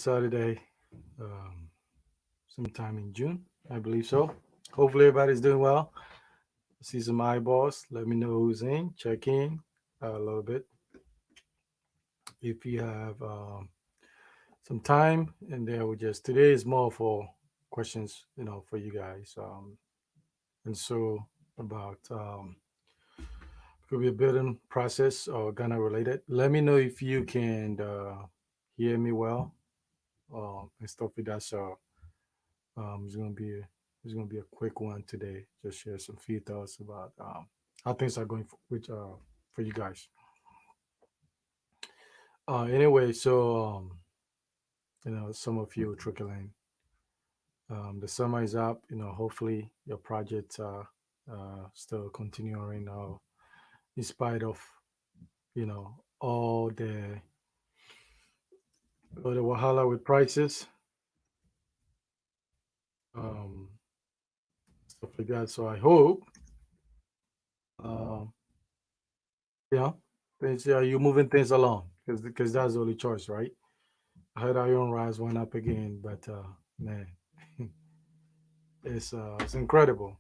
Saturday, um, sometime in June, I believe so. Hopefully, everybody's doing well. See some eyeballs. Let me know who's in. Check in a little bit if you have some time. And then we just today is more for questions, for you guys. And so about could be a building process or Ghana related. Let me know if you can hear me well and stuff like that. So it's gonna be a quick one today. Just share some few thoughts about how things are going for you guys. Anyway, so some of you trickling. The summer is up. Hopefully your projects are still continuing in spite of all the wahala with prices, um, stuff like that. So I hope, um, you know, you're moving things along because that's the only choice, right? I heard Iron Rise went up again, but man, it's incredible.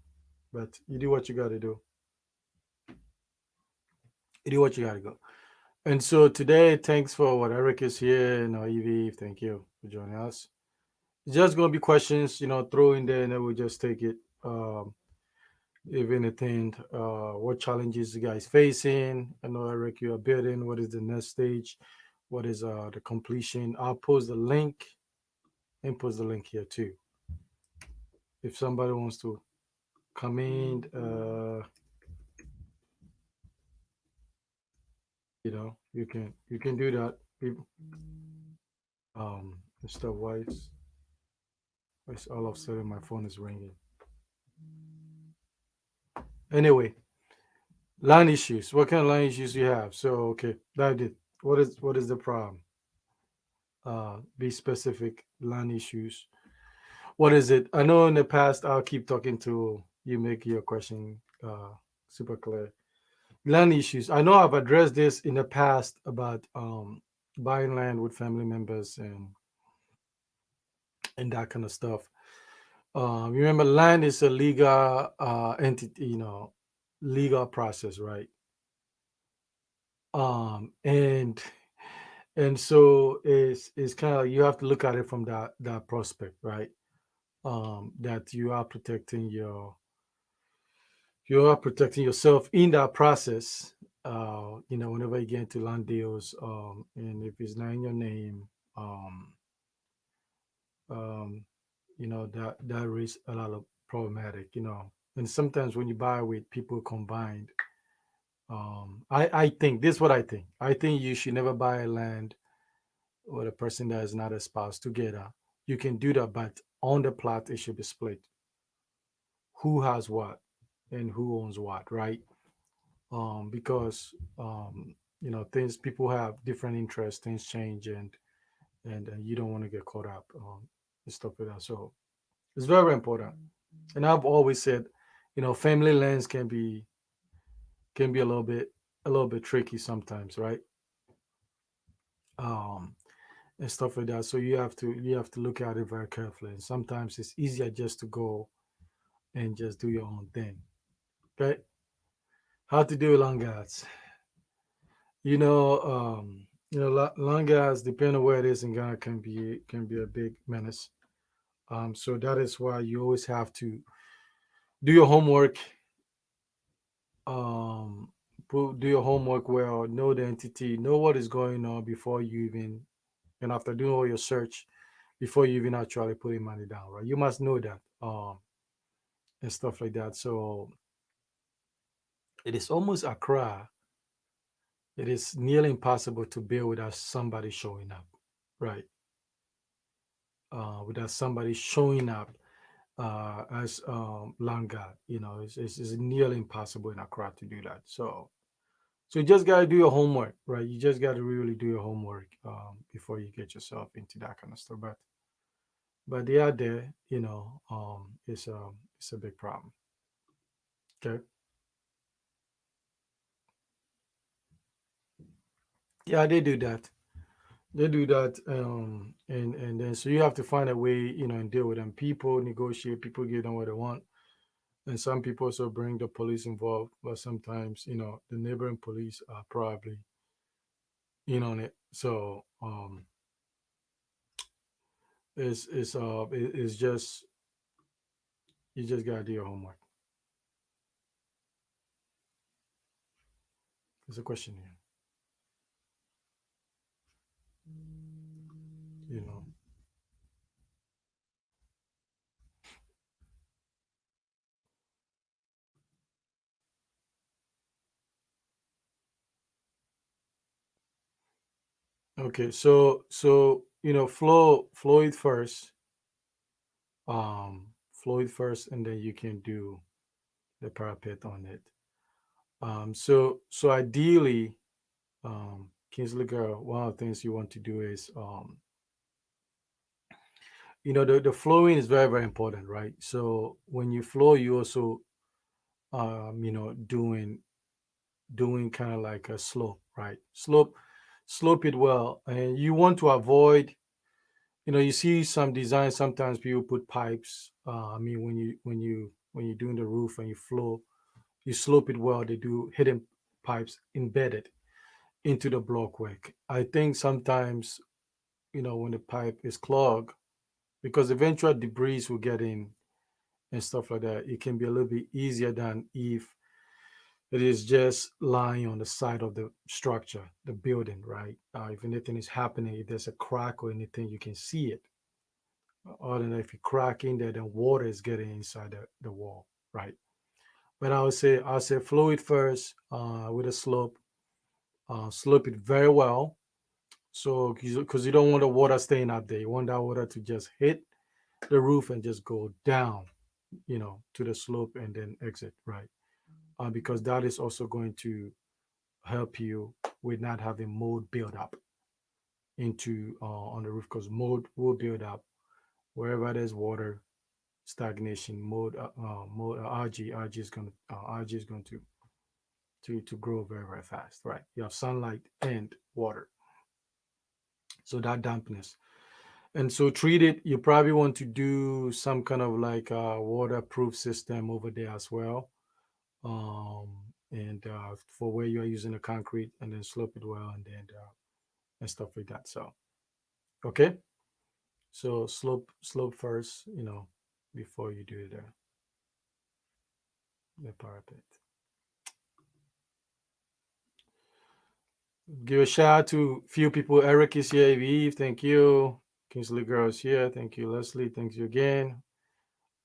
But you do what you got to do. You do what you got to go. And so today, thanks for what Eric is here. Evie, thank you for joining us. It's just gonna be questions, throw in there, and then we'll just take it. If anything, what challenges you guys facing? I know Eric, you are building. What is the next stage? What is the completion? I'll post the link and post the link here too. If somebody wants to come in, you can do that. Mr. Weiss, all of a sudden my phone is ringing. Anyway, line issues. What kind of line issues you have? So okay, that it. What is the problem? Be specific. Line issues. What is it? I know in the past I'll keep talking to you, make your question super clear. Land issues. I know I've addressed this in the past about buying land with family members and that kind of stuff. Remember, land is a legal entity, legal process, right? And so it's kind of you have to look at it from that prospect, right? That you are protecting yourself in that process. Whenever you get into land deals, and if it's not in your name, um, um, that raises a lot of problematic. And sometimes when you buy with people combined, I think this is what I think. I think you should never buy land with a person that is not a spouse together. You can do that, but on the plot it should be split. Who has what and who owns what, right? Because things people have different interests, things change, and you don't want to get caught up and stuff like that. So it's very important. And I've always said, family lands can be a little bit tricky sometimes, right? Um, and stuff like that. So you have to look at it very carefully. And sometimes it's easier just to go and just do your own thing. Okay, how to do long guards? Long guards, depending on where it is in Ghana, can be a big menace. So that is why you always have to do your homework. Um, do your homework well. Know the entity. Know what is going on before you even, and after doing all your search, before you even actually putting money down. Right? You must know that. And stuff like that. So it is almost Accra. It is nearly impossible to build without somebody showing up. Right. Without somebody showing up as Langa. It's nearly impossible in Accra to do that. So you just got to do your homework, right? You just got to really do your homework before you get yourself into that kind of stuff. But they are there, it's a big problem. Okay. Yeah, they do that. They do that, and then so you have to find a way, and deal with them. People negotiate, people give them what they want, and some people also bring the police involved. But sometimes, the neighboring police are probably in on it. So it's just you just gotta do your homework. There's a question here, you know. Okay, so flow it first, flow it first, and then you can do the parapet on it. So ideally, Kingsley girl, one of the things you want to do is, the flowing is very, very important, right? So when you flow, you also, doing kind of like a slope, right? Slope it well, and you want to avoid, you see some designs. Sometimes people put pipes. I mean, when you're doing the roof and you flow, you slope it well. They do hidden pipes embedded into the block work. I think sometimes, when the pipe is clogged, because eventual debris will get in and stuff like that, it can be a little bit easier than if it is just lying on the side of the structure, the building, right? If anything is happening, if there's a crack or anything, you can see it. Other than if you crack in there, then water is getting inside the wall, right? But I would say flow it first with a slope. Slope it very well. So because you don't want the water staying up there, you want that water to just hit the roof and just go down, to the slope and then exit, right? Because that is also going to help you with not having mold build up into on the roof, because mold will build up wherever there's water stagnation. Mold algae is going to grow very, very fast, right? You have sunlight and water, so that dampness. And so treat it. You probably want to do some kind of like waterproof system over there as well, um, and for where you are using the concrete, and then slope it well, and stuff like that. So okay, so slope first, before you do the parapet. Give a shout out to few people. Eric is here. Eve, thank you. Kingsley Girl is here. Thank you, Leslie. Thank you again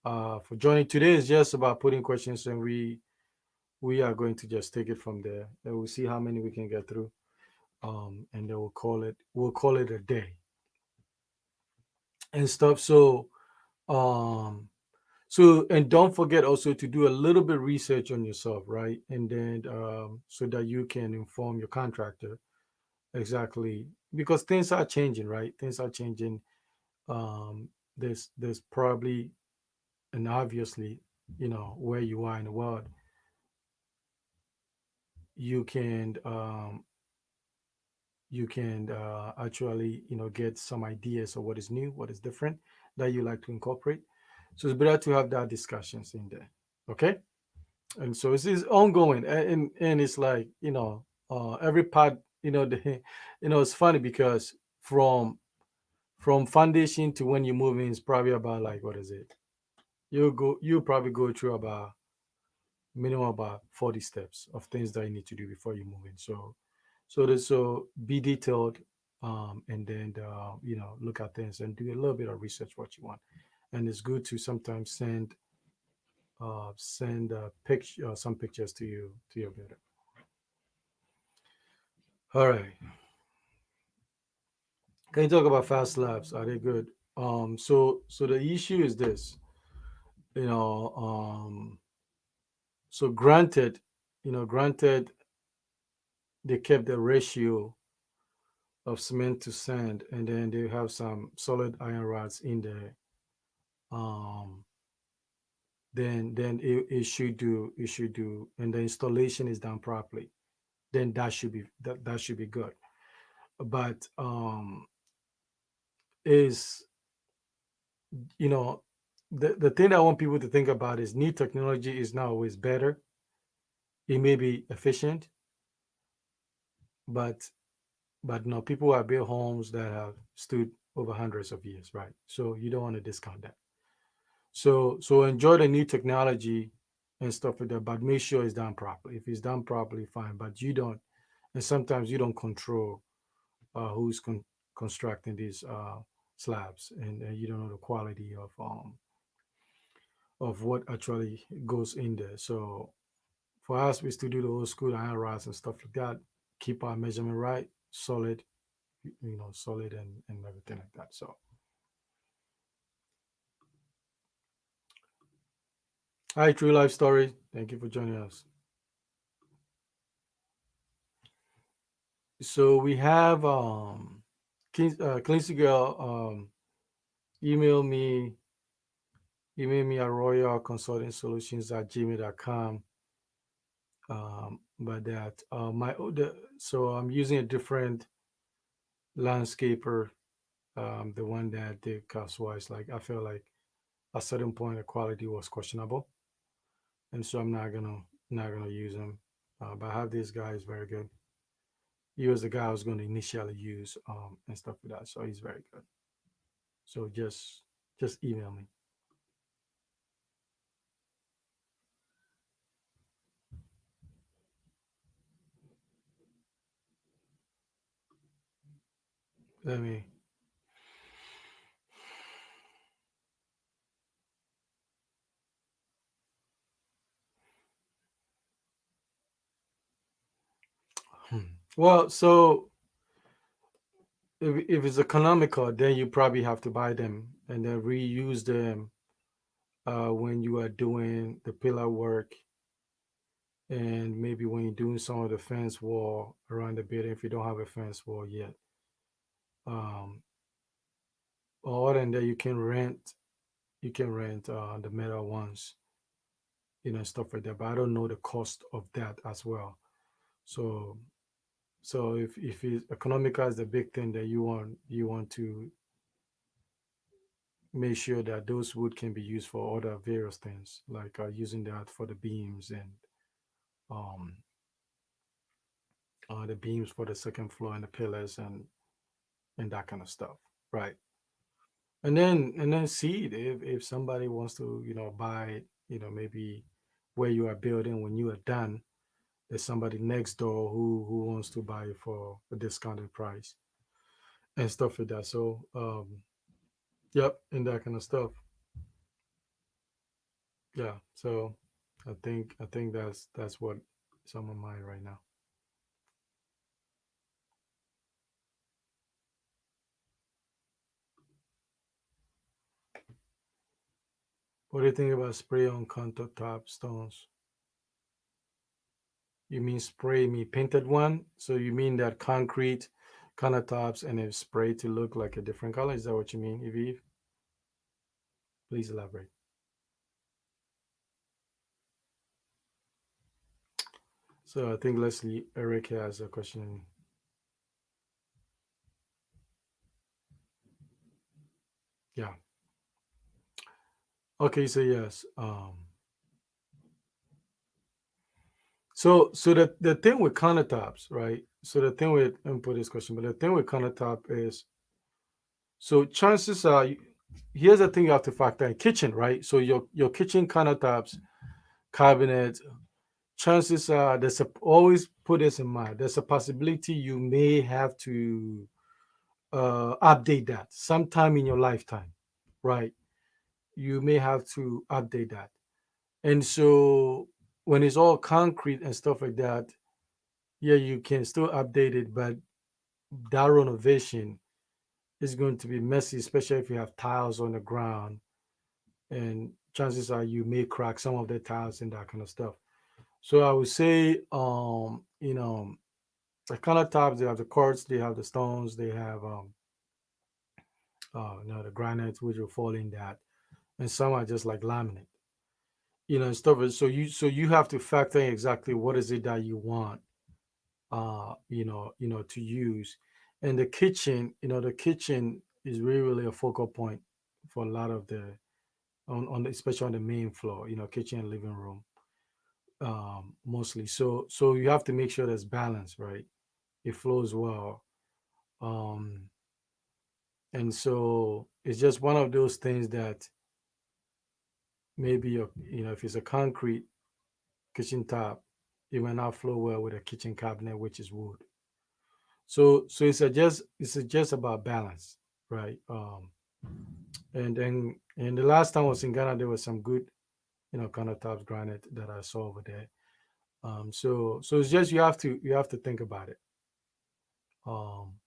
for joining. Today is just about putting questions, and we are going to just take it from there. And we'll see how many we can get through. And then we'll call it a day and stuff. Um, and don't forget also to do a little bit research on yourself, right? And then so that you can inform your contractor exactly, because things are changing, right? Things are changing. There's probably, and obviously, where you are in the world, you can actually get some ideas of what is new, what is different, that you like to incorporate. So it's better to have that discussions in there. Okay. And so it's ongoing, and it's like, every part, the it's funny because from foundation to when you move in is probably about, like, what is it, you probably go through about minimum about 40 steps of things that you need to do before you move in. So be detailed, and then look at things and do a little bit of research what you want. And it's good to sometimes send picture some pictures to your builder. All right. Can you talk about fast labs? Are they good? So the issue is this, you know. So granted, they kept the ratio of cement to sand, and then they have some solid iron rods in there. Um, then it should do, and the installation is done properly. Then that should be good. but is you know the thing I want people to think about is new technology is not always better. It may be efficient, but no, people have built homes that have stood over hundreds of years, right? So you don't want to discount that. So enjoy the new technology and stuff like that, but make sure it's done properly. If it's done properly, fine. But you don't, and sometimes you don't control who's constructing these slabs, and you don't know the quality of what actually goes in there. So for us, we still do the old school iron rods and stuff like that. Keep our measurement right, solid, solid and everything like that. So, hi, True Life Story. Thank you for joining us. So we have Cleansy Girl email me at royal consulting solutions at gmail.com. But that so I'm using a different landscaper, the one that did Castwise. Like I felt like at a certain point the quality was questionable, and so I'm not gonna use him. But I have this guy is very good. He was the guy I was going to initially use and stuff like that. So he's very good. So just email me. Let me. Well, so if it's economical, then you probably have to buy them and then reuse them when you are doing the pillar work, and maybe when you're doing some of the fence wall around the building if you don't have a fence wall yet. Um, or then that you can rent the metal ones, stuff like that. But I don't know the cost of that as well. So if it's economical is the big thing that you want to make sure that those wood can be used for other various things, like using that for the beams and um the beams for the second floor and the pillars and that kind of stuff, right? And then see it if somebody wants to buy it, maybe where you are building when you are done. There's somebody next door who wants to buy it for a discounted price and stuff like that. So yep, and that kind of stuff. Yeah. So I think that's what's on my mind right now. What do you think about spray on countertop stones? You mean spray me painted one? So you mean that concrete countertops and then spray to look like a different color? Is that what you mean, Eve? Please elaborate. So I think Leslie Eric has a question. Yeah. Okay. So yes. So the thing with countertops, right? So the thing with let me put this question, but the thing with countertop is so chances are here's the thing you have to factor in kitchen, right? So your kitchen countertops, cabinets, chances are always put this in mind. There's a possibility you may have to update that sometime in your lifetime, right? You may have to update that. And so when it's all concrete and stuff like that, yeah, you can still update it, but that renovation is going to be messy, especially if you have tiles on the ground. And chances are you may crack some of the tiles and that kind of stuff. So I would say, the countertops, they have the quartz, they have the stones, they have the granite, which will fall in that, and some are just like laminate, and stuff. So you have to factor in exactly what is it that you want, to use, And the kitchen, the kitchen is really a focal point for a lot of the especially on the main floor, kitchen and living room, mostly. So you have to make sure there's balance, right? It flows well. Um, and so it's just one of those things that maybe if it's a concrete kitchen top, it might not flow well with a kitchen cabinet, which is wood. So it's just about balance, right? And the last time I was in Ghana, there was some good, countertops granite that I saw over there. So it's just you have to think about it. Um,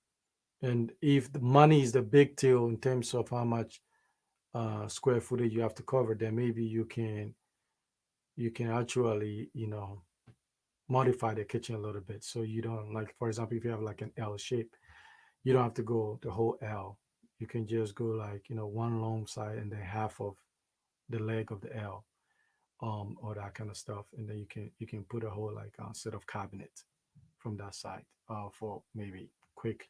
and if the money is the big deal in terms of how much square footage you have to cover, then maybe you can actually modify the kitchen a little bit, so you don't, like, for example, if you have like an L shape, you don't have to go the whole L. You can just go like one long side and then half of the leg of the L, or that kind of stuff, and then you can put a whole like set of cabinet from that side, for maybe quick,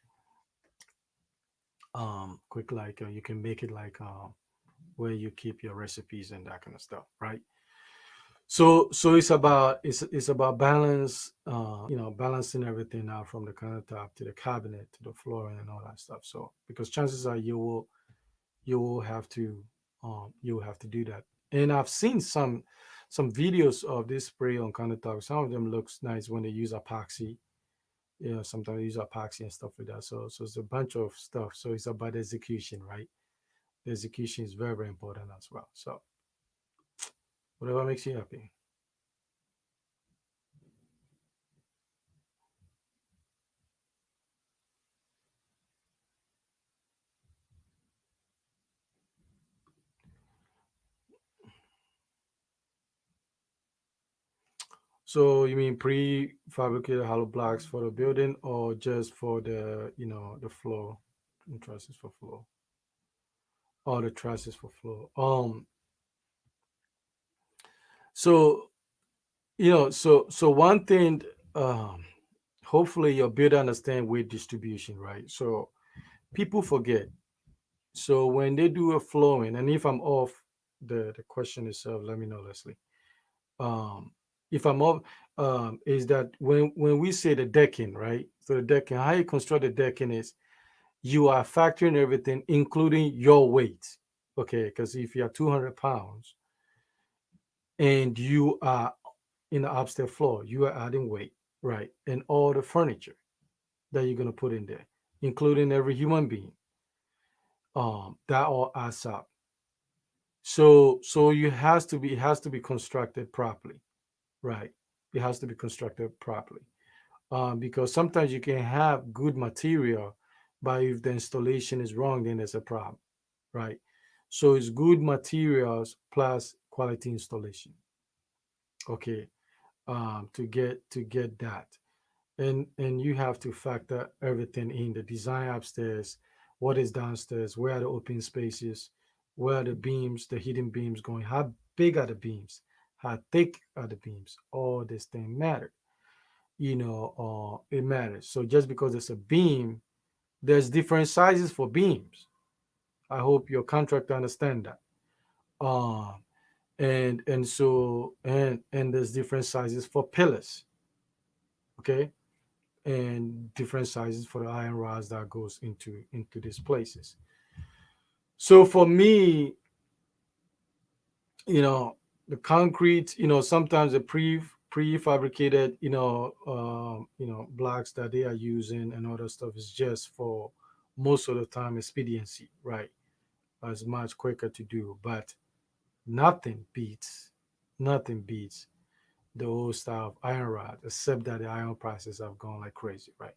like, you can make it like, where you keep your recipes and that kind of stuff, right? So it's about balance, balancing everything out from the countertop to the cabinet to the flooring and all that stuff. So because chances are you will have to do that. And I've seen some videos of this spray on countertop. Some of them looks nice when they use epoxy. Sometimes they use epoxy and stuff like that. So it's a bunch of stuff. So it's about execution, right? The execution is very, very important as well. So whatever makes you happy. So you mean prefabricated hollow blocks for the building, or just for the floor and trusses for floor, or the trusses for floor? So so one thing, um, hopefully your builder understand weight distribution, right? So people forget. So when they do a flooring, and if I'm off the question itself, let me know, Leslie. Um, if I'm off, is that when we say the decking, right? So the decking, how you construct the decking is you are factoring everything, including your weight. Okay, because if you are 200 pounds and you are in the upstairs floor, you are adding weight, right? And all the furniture that you're gonna put in there, including every human being, that all adds up. So it has to be constructed properly, right? It has to be constructed properly, because sometimes you can have good material, but if the installation is wrong, then there's a problem, right? So it's good materials plus quality installation, okay, to get that. And you have to factor everything in the design upstairs, what is downstairs, where are the open spaces, where are the beams, the hidden beams going, how big are the beams, how thick are the beams, all this thing matter, it matters. So just because it's a beam, there's different sizes for beams. I hope your contractor understand that. um and there's different sizes for pillars, okay, and different sizes for the iron rods that goes into these places. So for me, you know the concrete, sometimes the prefabricated, blocks that they are using and other stuff is just for, most of the time, expediency, right? It's much quicker to do, but nothing beats nothing beats the old style of iron rod, except that the iron prices have gone like crazy, right?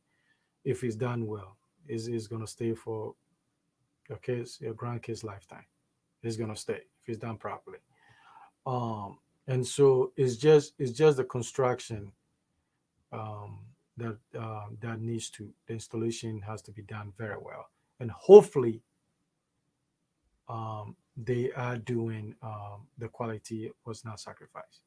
If it's done well, is going to stay for your grandkids lifetime. It's going to stay if it's done properly. And so it's just the construction, um, that needs to the installation has to be done very well, and hopefully, they are doing, the quality was not sacrificed.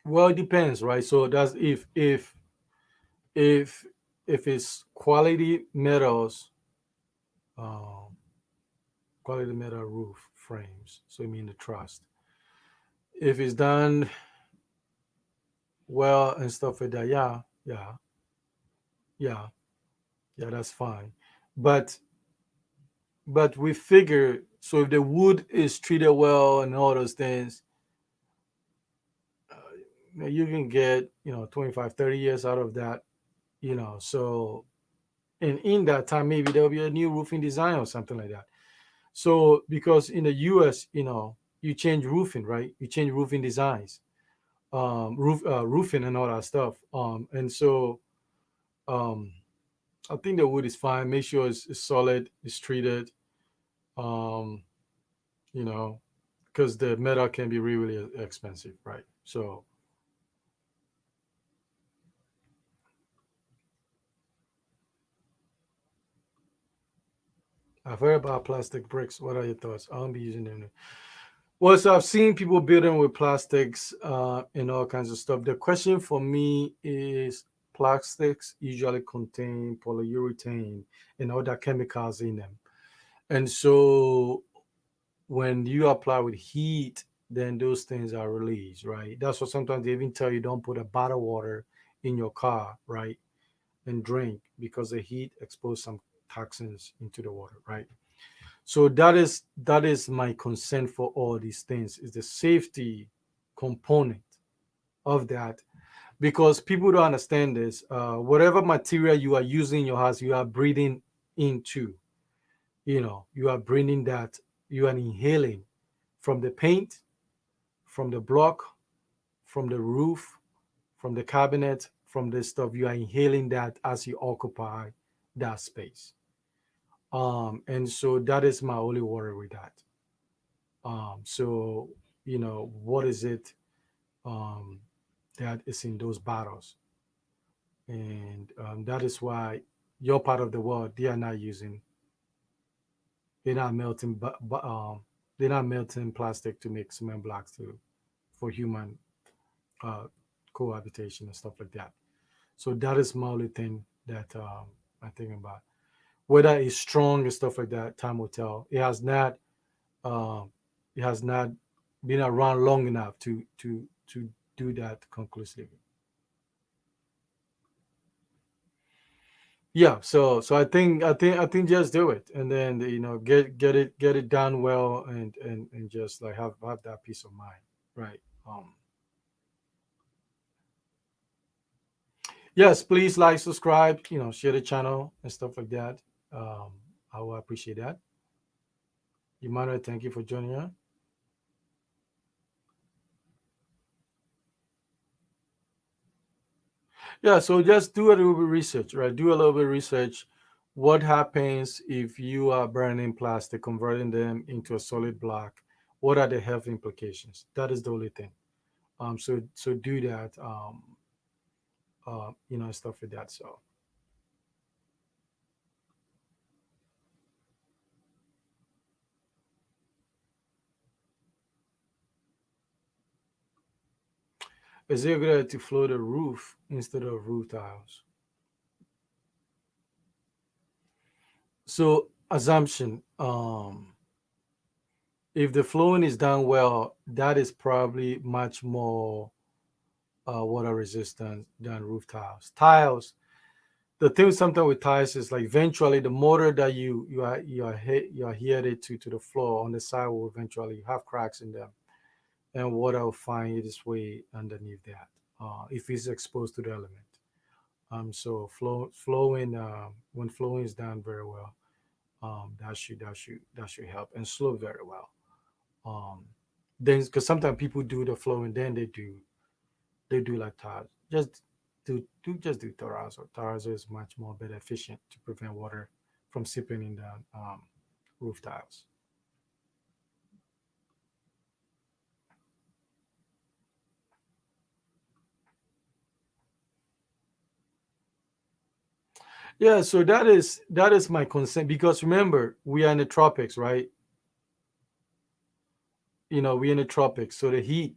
Well, it depends, right? So that's if if it's quality metals, um, quality metal roof frames. So I mean the trust. If it's done well and stuff like that, yeah, yeah, yeah, that's fine. But we figure, so if the wood is treated well and all those things, you can get 25, 30 years out of that. So and in that time maybe there'll be a new roofing design or something like that. So because in the US, you change roofing, right? You change roofing designs, roofing and all that stuff. And so um, I think the wood is fine. Make sure it's solid, it's treated. Um, you know, because the metal can be really, really expensive, right? So I've heard about plastic bricks. What are your thoughts? I won't be using them. Well, so I've seen people building with plastics and all kinds of stuff. The question for me is plastics usually contain polyurethane and other chemicals in them. And so when you apply with heat, then those things are released, right? That's what sometimes they even tell you don't put a bottle of water in your car, right? And drink because the heat expose some toxins into the water, right? So that is my concern for all these things is the safety component of that because people don't understand this. Whatever material you are using in your house, you are breathing into. You are breathing that. You are inhaling from the paint, from the block, from the roof, from the cabinet, from this stuff. You are inhaling that as you occupy that space. And so that is my only worry with that. So what is it um, that is in those bottles, and that is why your part of the world they are not using, they're not melting, they're not melting plastic to make cement blocks to for human uh, cohabitation and stuff like that. So that is my only thing that I think about. Whether it's strong and stuff like that, time will tell. Um, it has not been around long enough to do that conclusively. Yeah, so I think just do it, and then get it done well, and just like have that peace of mind, right? Yes, please like, subscribe, share the channel and stuff like that. Um, I will appreciate that. Emmanuel, thank you for joining us. Yeah, so just do a little bit of research, right? Do a little bit of research. What happens if you are burning plastic, converting them into a solid block? What are the health implications? That is the only thing. So do that. Stuff like that. So is it a good idea to floor the roof instead of roof tiles? So assumption. If the flooring is done well, that is probably much more water resistant than roof tiles. Tiles, the thing sometimes with tiles is like eventually the motor that you are headed to the floor on the side will eventually have cracks in them, and water will find its way underneath that if it's exposed to the element. So flowing when flowing is done very well, that should help and slow very well. Um, then because sometimes people do the flow and then they do like tiles. Just do terrazzo. Terrazzo is much more better efficient to prevent water from seeping in the roof tiles. Yeah, so that is my concern because remember we are in the tropics, right? We're in the tropics, so the heat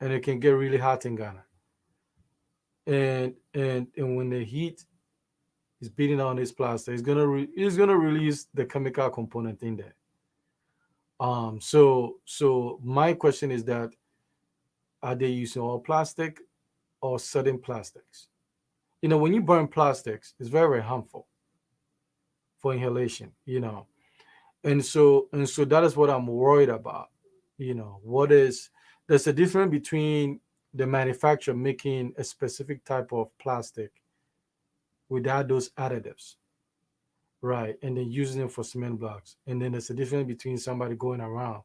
and it can get really hot in Ghana. And when the heat is beating on this plastic, it's gonna release the chemical component in there. So my question is that, are they using all plastic or certain plastics? When you burn plastics, it's very, very harmful for inhalation. And so that is what I'm worried about. What is There's a difference between the manufacturer making a specific type of plastic without those additives, right, and then using it for cement blocks. And then there's a difference between somebody going around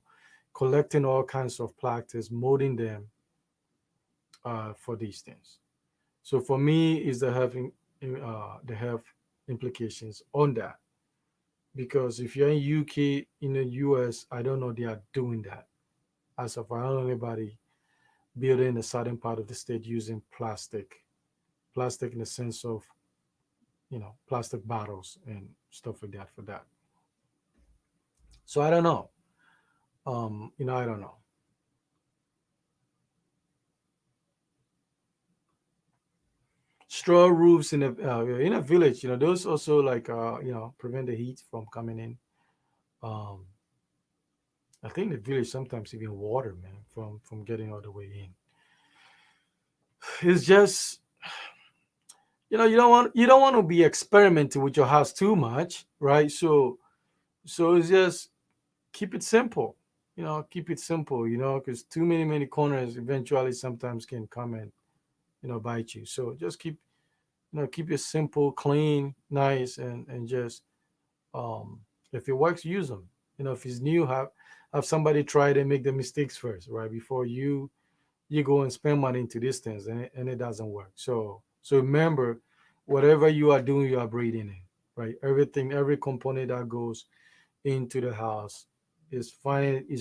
collecting all kinds of plastics, molding them for these things. So for me, is the health implications on that, because if you're in UK, in the US, I don't know they are doing that as of, I don't know anybody building a certain part of the state using plastic in the sense of plastic bottles and stuff like that for that. So I don't know. I don't know. Straw roofs in a village, those also like prevent the heat from coming in. Um, I think the village sometimes even water, man, from getting all the way in. It's just you don't want to be experimenting with your house too much, right? So it's just keep it simple. Keep it simple. Because too many corners eventually sometimes can come and bite you. So just keep it simple, clean, nice, and just um if it works, use them. If it's new, have somebody try it and make the mistakes first, right, before you go and spend money into these things, and it doesn't work. So remember, whatever you are doing, you are breathing in, right? Every component that goes into the house is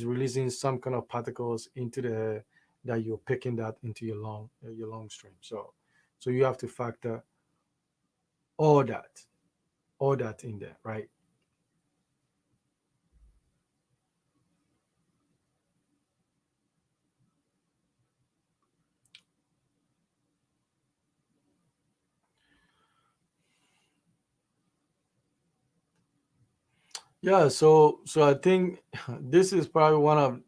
releasing some kind of particles into the air, that you're picking that into your lung stream. So you have to factor all that all that in there, right? Yeah, so I think this is probably one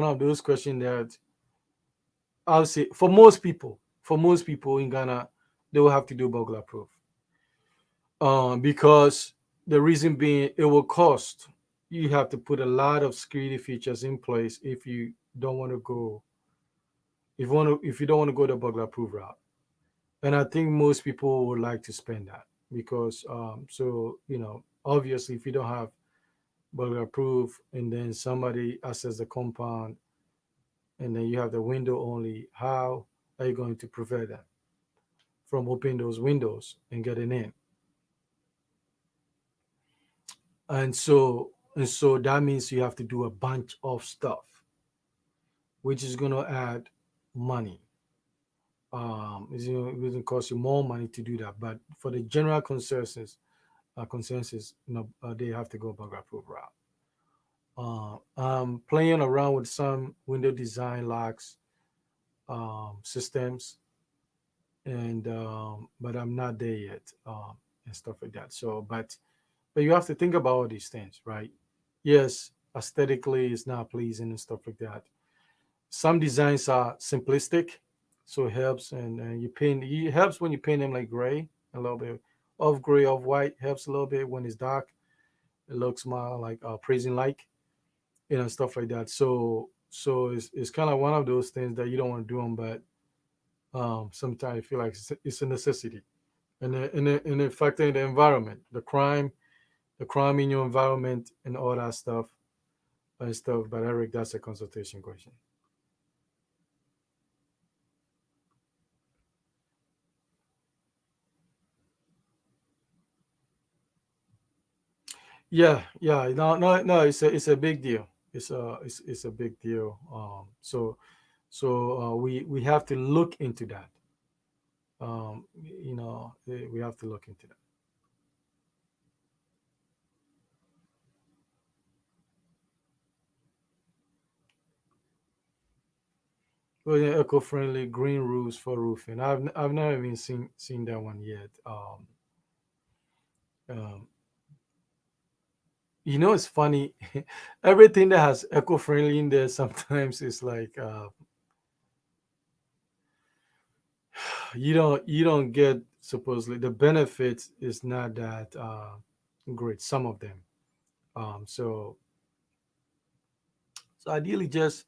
of those questions that I'll say, for most people in Ghana, they will have to do burglar proof. Because the reason being, it will cost. You have to put a lot of security features in place if you don't want to go if you don't want to go the burglar proof route. And I think most people would like to spend that, because obviously, if you don't have burglar proof and then somebody access the compound and then you have the window only, how are you going to prevent them from opening those windows and getting in? And so that means you have to do a bunch of stuff, which is going to add money. It's going to cost you more money to do that. But for the general consensus, they have to go burglar proof route. I'm playing around with some window design locks systems, and but I'm not there yet, and stuff like that. But you have to think about all these things, right? Yes, aesthetically it's not pleasing and stuff like that. Some designs are simplistic, so it helps, and it helps when you paint them like gray, a little bit of gray, of white helps a little bit. When it's dark, it looks more like praising, like, stuff like that. So it's kind of one of those things that you don't want to do them, but sometimes I feel like it's a necessity. And in fact, in the environment, the crime in your environment and all that stuff and stuff. But Eric, that's a consultation question. Yeah, yeah, no, no, no. It's a big deal. It's a big deal. We have to look into that. We have to look into that. Well, yeah, eco-friendly green roofs for roofing. I've never even seen that one yet. Um, it's funny. Everything that has eco-friendly in there sometimes is like you don't get supposedly the benefits is not that great. Some of them. So ideally, just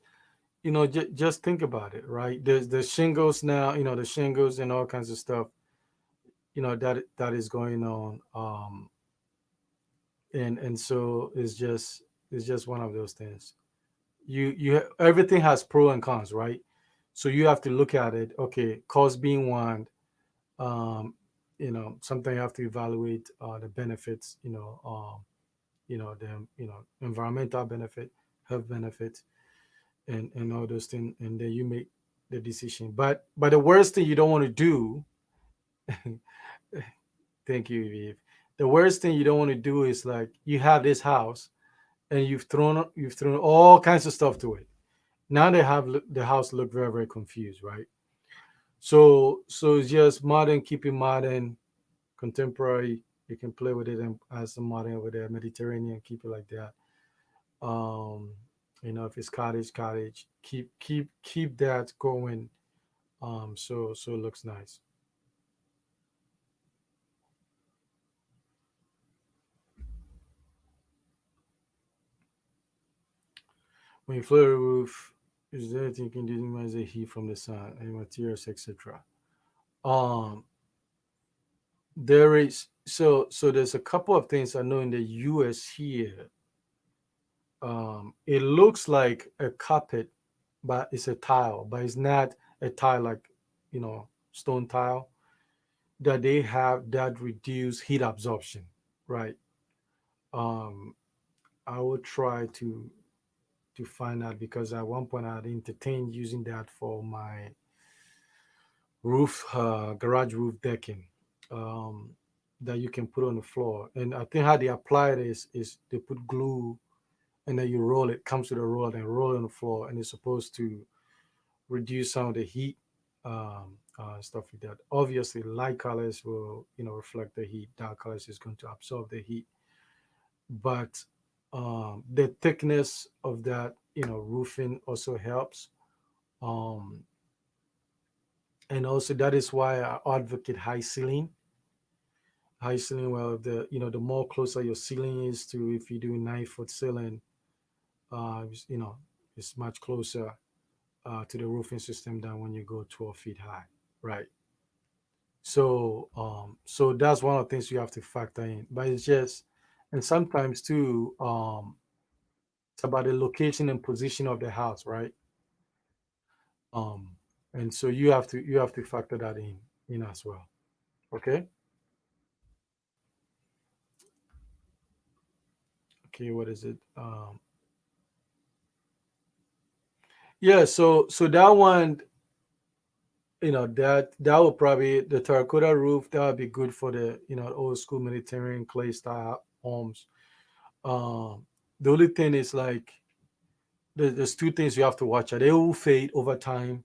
think about it, right? There's the shingles now. The shingles and all kinds of stuff. That is going on. And so it's just one of those things. Everything has pro and cons, right? So you have to look at it. Okay, cost being one. Um, something you have to evaluate the benefits. The environmental benefit, health benefit, and all those things, and then you make the decision. But the worst thing you don't want to do. Thank you, Eve. The worst thing you don't want to do is like you have this house and you've thrown all kinds of stuff to it. Now they have the house look very very confused, right? So it's just modern, keep it modern, contemporary. You can play with it and as some modern over there, Mediterranean, keep it like that. Um, if it's cottage, keep that going. So it looks nice. When you flood a roof, is there anything you can do to minimize the heat from the sun and materials, etc. Um, there is there's a couple of things I know in the U.S. here. It looks like a carpet, but it's a tile, but it's not a tile like stone tile that they have that reduce heat absorption, right? Um, I will try to find out because at one point I had entertained using that for my garage roof decking, um, that you can put on the floor. And I think how they apply it is they put glue and then you roll it, comes with a roll and roll it on the floor, and it's supposed to reduce some of the heat, stuff like that. Obviously, light colors will reflect the heat. Dark colors is going to absorb the heat, but the thickness of that roofing also helps. Um, and also that is why I advocate high ceiling. High ceiling, well, the more closer your ceiling is to, if you do 9 foot ceiling, it's, it's much closer to the roofing system than when you go 12 feet high, right? So that's one of the things you have to factor in. But it's just, and sometimes too, it's about the location and position of the house, right? Um, and so you have to factor that in as well. Okay. Okay. What is it? Yeah. So that one, that would probably the terracotta roof. That would be good for the old school Mediterranean clay style homes. Um, the only thing is like there's two things you have to watch out. They will fade over time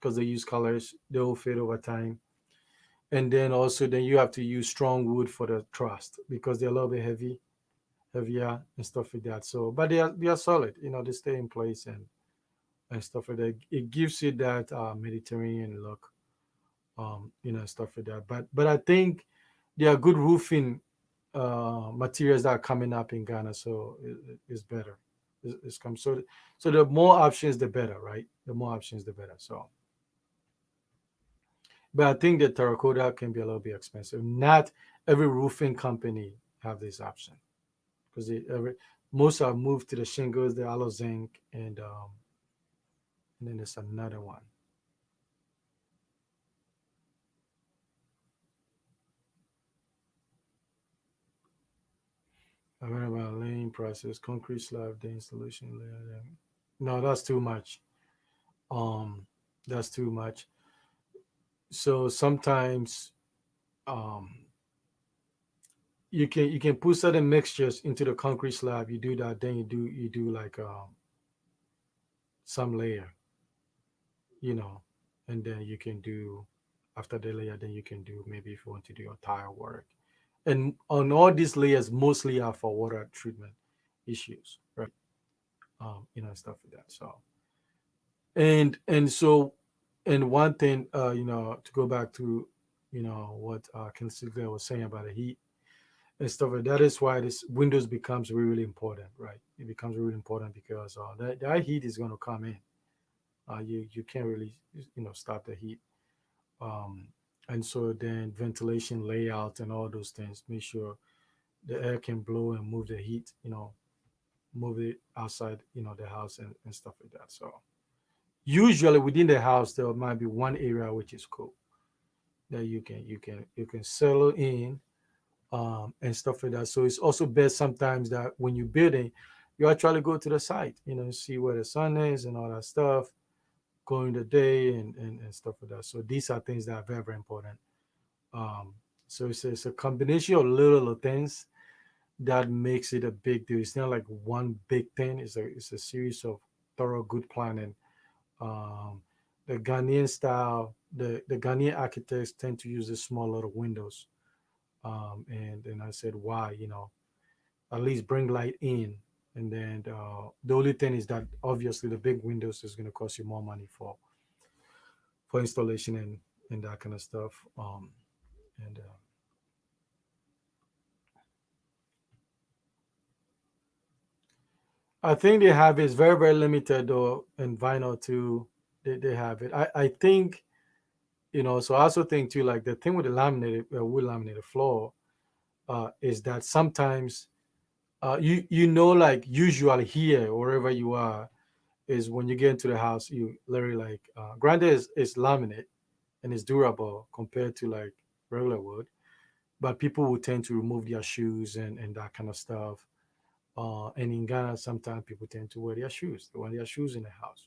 because they use colors. They will fade over time, and then also then you have to use strong wood for the trust because they're a little bit heavier and stuff like that. So, but they are solid. They stay in place and stuff like that. It gives you that Mediterranean look, stuff like that. But I think there are good roofing materials that are coming up in Ghana, so it's better. It's come so the more options, the better, right? The more options, the better. So, but I think the terracotta can be a little bit expensive. Not every roofing company have this option because most have moved to the shingles, the aloe zinc, and then there's another one. I read about laying process, concrete slab, the installation layer. No, that's too much. Um, that's too much. So sometimes um, you can put certain mixtures into the concrete slab. You do that, then you do like some layer. you know, and then you can do after the layer, then you can do maybe if you want to do your tile work. And on all these layers, mostly are for water treatment issues, right? Stuff like that. So and and one thing, to go back to, what Kinsley was saying about the heat and stuff like that is why this Windows becomes really, really important, right? It becomes really important because that heat is going to come in. You can't really stop the heat. Um, and so then ventilation layout and all those things, make sure the air can blow and move the heat, move it outside, the house and stuff like that. So usually within the house there might be one area which is cool that you can settle in, and stuff like that. So it's also best sometimes that when you're building, you actually go to the site, see where the sun is and all that stuff, going the day and stuff like that. So these are things that are very, very important. Um, so it's a combination of little things that makes it a big deal. It's not like one big thing. It's a series of thorough good planning. Um, the Ghanaian style, the Ghanaian architects tend to use the small little windows. And I said, why? At least bring light in. And then the only thing is that obviously the big windows is going to cost you more money for installation and that kind of stuff. And I think they have is very, very limited though, and vinyl too. They have it. I think, so I also think too, like the thing with the laminated wood laminated floor, is that sometimes, like usually here, wherever you are, is when you get into the house, you literally like, granted is laminate and it's durable compared to like regular wood, but people will tend to remove their shoes and that kind of stuff. And in Ghana, sometimes people tend to wear their shoes. They wear their shoes in the house.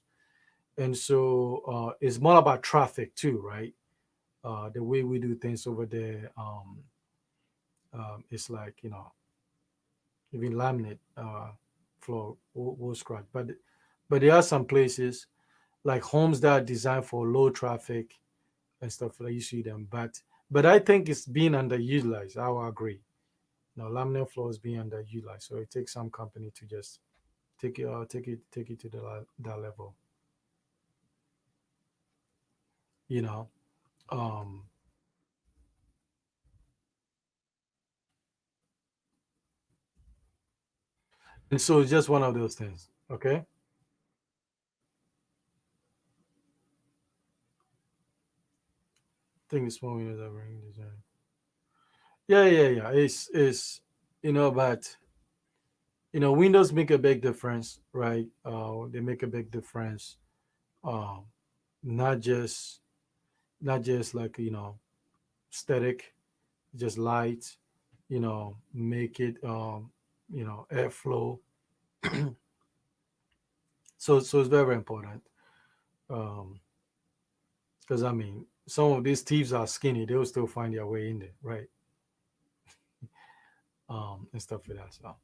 And so it's more about traffic too, right? The way we do things over there, it's like, even laminate floor will scratch. But there are some places like homes that are designed for low traffic and stuff like you see them. But I think it's being underutilized. I will agree. Laminate floors being underutilized. So it takes some company to just take it to that level. You know. Um, and so it's just one of those things. Okay. I think it's small windows are ring design. Yeah. It's but windows make a big difference, right? They make a big difference. Um, not just like static, just light. Make it airflow. So it's very, very important. Um, because I mean, some of these thieves are skinny; they will still find their way in there, right? And stuff like that. So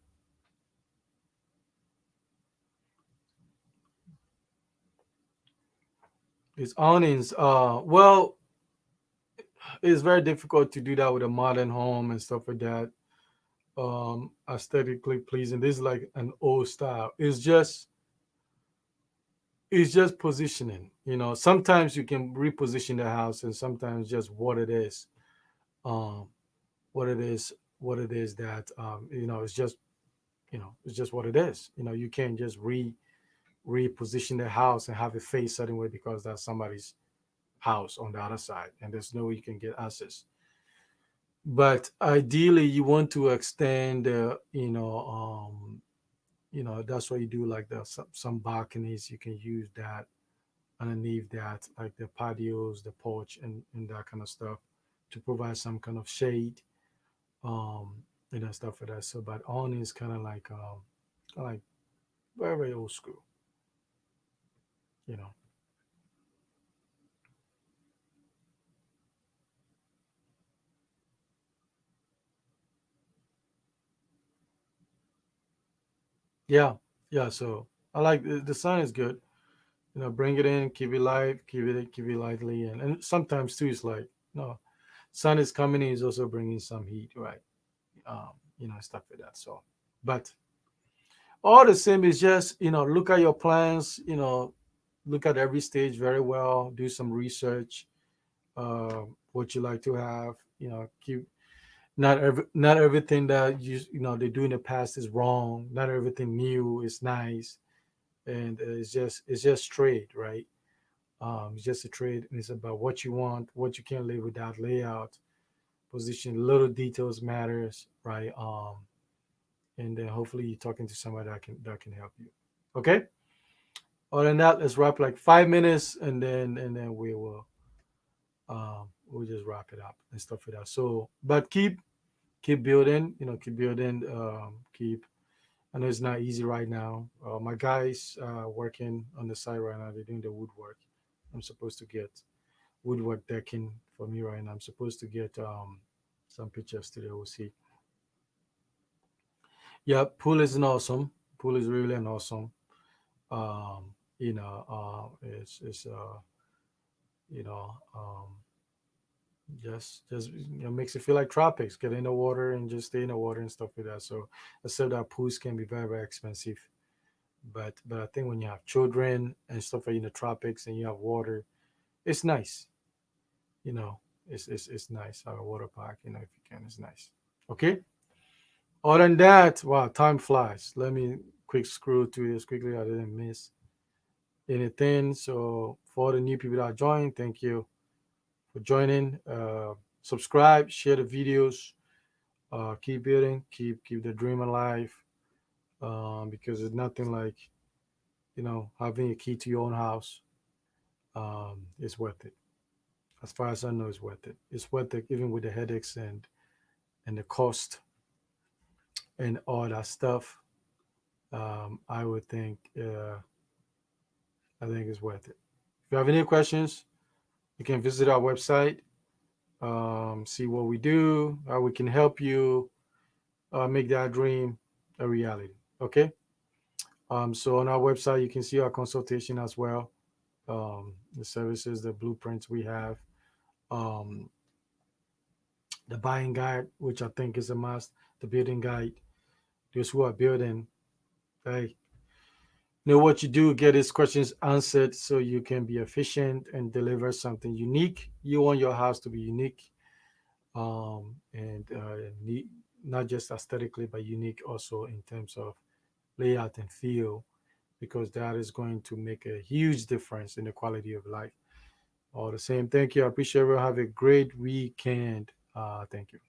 these awnings, well, it's very difficult to do that with a modern home and stuff like that. Aesthetically pleasing. This is like an old style. It's just positioning. Sometimes you can reposition the house, and sometimes just what it is. Um, what it is, what it is that it's just what it is. You can't just reposition the house and have it face certain way because that's somebody's house on the other side, and there's no way you can get access. But ideally, you want to extend, that's what you do. Like some balconies, you can use that underneath that, like the patios, the porch, and that kind of stuff, to provide some kind of shade, um, stuff like that. So, but on is kind of like very, very old school, you know. Yeah, yeah. So I like the sun is good. bring it in, keep it light, keep it lightly, and sometimes too, it's like, no, sun is coming in, is also bringing some heat, right? Stuff like that. So, but all the same is just, look at your plans, look at every stage very well, do some research, what you like to have, keep not everything that they do in the past is wrong. Not everything new is nice, and it's just trade, right? It's just a trade, and it's about what you want, what you can live without, layout, position, little details matters, right? And then hopefully you're talking to somebody that can help you. Okay. Other than that, let's wrap like 5 minutes, and then we'll just wrap it up and stuff like that. So, but keep building, keep building, keep. I know it's not easy right now. My guys working on the side right now. They're doing the woodwork. I'm supposed to get woodwork decking for me right now. I'm supposed to get some pictures today. We'll see. Yeah, pool is an awesome. Pool is really an awesome. It's you know just makes it feel like tropics. Get in the water and just stay in the water and stuff like that. So, except that pools can be very very expensive. But I think when you have children and stuff like in the tropics and you have water, it's nice. You know, it's nice. Have a water park. If you can, it's nice. Okay. Other than that, wow, time flies. Let me quick scroll through this quickly. I didn't miss anything. So for the new people that joined, thank you for joining. Subscribe, share the videos. Keep building, keep the dream alive. Because it's nothing like having a key to your own house. It's worth it. As far as I know, it's worth it. It's worth it, even with the headaches and the cost and all that stuff. I would think I think it's worth it. If you have any questions, you can visit our website, see what we do, how we can help you make that dream a reality. Okay. So on our website, you can see our consultation as well, the services, the blueprints we have, um, the buying guide, which I think is a must, the building guide. Those who are building, hey, know what you do, get these questions answered so you can be efficient and deliver something unique. You want your house to be unique, and not just aesthetically, but unique also in terms of layout and feel, because that is going to make a huge difference in the quality of life. All the same, thank you. I appreciate everyone. Have a great weekend. Thank you.